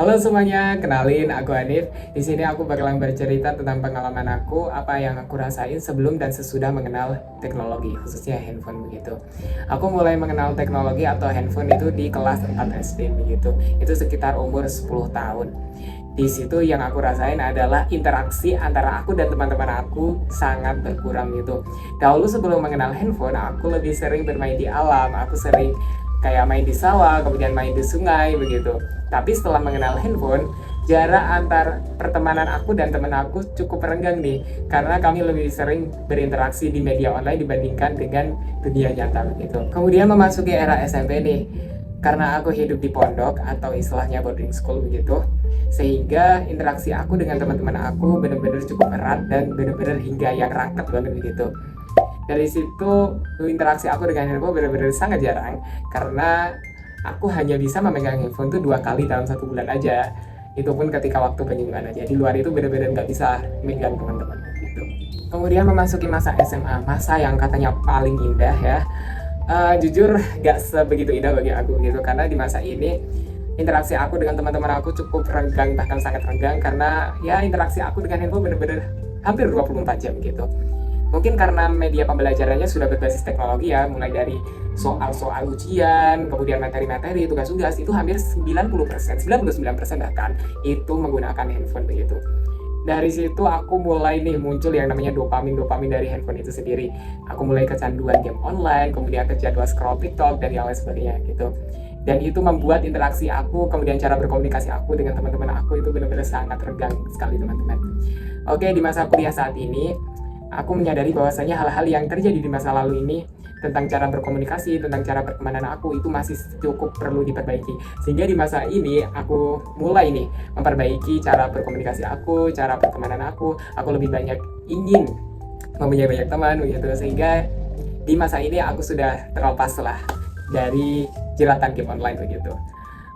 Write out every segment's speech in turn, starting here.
Halo semuanya, kenalin aku Hanif. Di sini aku bakalan bercerita tentang pengalaman aku, apa yang aku rasain sebelum dan sesudah mengenal teknologi, khususnya handphone begitu. Aku mulai mengenal teknologi atau handphone itu di kelas 4 SD begitu. Itu sekitar umur 10 tahun. Di situ yang aku rasain adalah interaksi antara aku dan teman-teman aku sangat berkurang gitu. Dahulu sebelum mengenal handphone, aku lebih sering bermain di alam, aku sering kayak main di sawah, kemudian main di sungai begitu. Tapi setelah mengenal handphone, jarak antar pertemanan aku dan teman aku cukup renggang nih, karena kami lebih sering berinteraksi di media online dibandingkan dengan dunia nyata begitu. Kemudian memasuki era SMP nih, karena aku hidup di pondok atau istilahnya boarding school begitu, sehingga interaksi aku dengan teman-teman aku benar-benar cukup erat dan benar-benar hingga yang raket banget begitu. Dari situ interaksi aku dengan handphone benar-benar sangat jarang, karena aku hanya bisa memegang handphone tuh 2 kali dalam 1 bulan aja. Itu pun ketika waktu penyembuhan aja. Di luar itu benar-benar nggak bisa megang teman-teman gitu. Kemudian memasuki masa SMA, masa yang katanya paling indah ya. Jujur gak sebegitu indah bagi aku gitu, karena di masa ini interaksi aku dengan teman-teman aku cukup renggang, bahkan sangat renggang, karena ya interaksi aku dengan handphone benar-benar hampir 24 jam gitu. Mungkin karena media pembelajarannya sudah berbasis teknologi ya, mulai dari soal-soal ujian, kemudian materi-materi, tugas-tugas, itu hampir 90%, 99% bahkan, itu menggunakan handphone begitu. Dari situ aku mulai nih muncul yang namanya dopamin dari handphone itu sendiri. Aku mulai kecanduan game online, kemudian kejadwal scroll TikTok, dan yang lain sebagainya gitu. Dan itu membuat interaksi aku, kemudian cara berkomunikasi aku dengan teman-teman aku itu benar-benar sangat renggang sekali teman-teman. Oke, di masa kuliah saat ini, aku menyadari bahwasanya hal-hal yang terjadi di masa lalu ini tentang cara berkomunikasi, tentang cara pertemanan aku itu masih cukup perlu diperbaiki. Sehingga di masa ini aku mulai nih memperbaiki cara berkomunikasi aku, cara pertemanan aku lebih banyak ingin mempunyai banyak teman begitu. Sehingga di masa ini aku sudah terlepas lah dari jeratan game online begitu.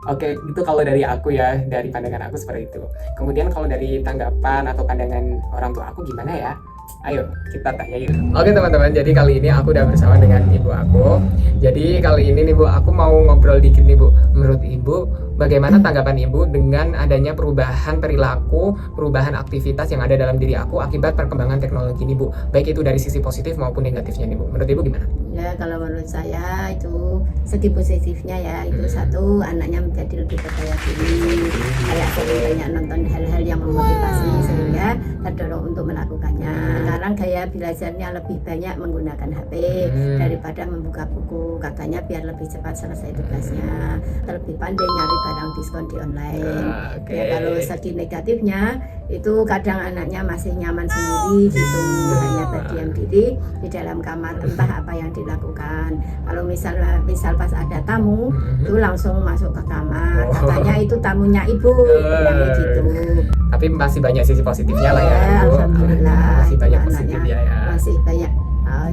Oke, itu kalau dari aku ya, dari pandangan aku seperti itu. Kemudian kalau dari tanggapan atau pandangan orang tua aku gimana ya? Ayo kita tanya yuk. Oke teman-teman, jadi kali ini aku udah bersama dengan ibu aku. Jadi kali ini nih Bu, aku mau ngobrol dikit nih Bu. Menurut ibu, bagaimana tanggapan ibu dengan adanya perubahan perilaku, perubahan aktivitas yang ada dalam diri aku akibat perkembangan teknologi ini Bu? Baik itu dari sisi positif maupun negatifnya nih Bu. Menurut ibu gimana? Ya, kalau menurut saya itu segi positifnya ya, itu satu, anaknya menjadi lebih percaya diri, kayak sering banyak nonton hal-hal yang memotivasi sehingga terdorong untuk melakukannya. Sekarang gaya belajarnya lebih banyak menggunakan HP daripada membuka buku, katanya biar lebih cepat selesai tugasnya, lebih pandai nyari barang diskon di online. Ya, kalau segi negatifnya itu kadang anaknya masih nyaman sendiri gitu, hanya berdiam diri di dalam kamar, entah apa yang dilakukan. Kalau misal pas ada tamu itu langsung masuk ke kamar, katanya itu tamunya ibu, yang gitu. Tapi masih banyak sisi positifnya lah ya, Bu. Alhamdulillah, masih banyak anaknya positifnya ya. masih banyak.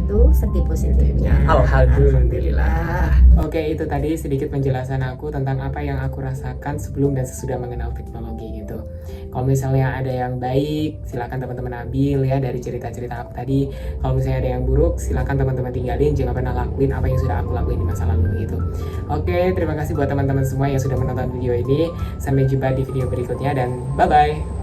Itu segi positifnya. Alhamdulillah. Oke, itu tadi sedikit penjelasan aku tentang apa yang aku rasakan sebelum dan sesudah mengenal teknologi gitu. Kalau misalnya ada yang baik, silakan teman-teman ambil ya dari cerita-cerita aku tadi. Kalau misalnya ada yang buruk, silakan teman-teman tinggalin. Jangan pernah lakuin apa yang sudah aku lakuin di masa lalu gitu. Oke, terima kasih buat teman-teman semua yang sudah menonton video ini. Sampai jumpa di video berikutnya dan bye-bye.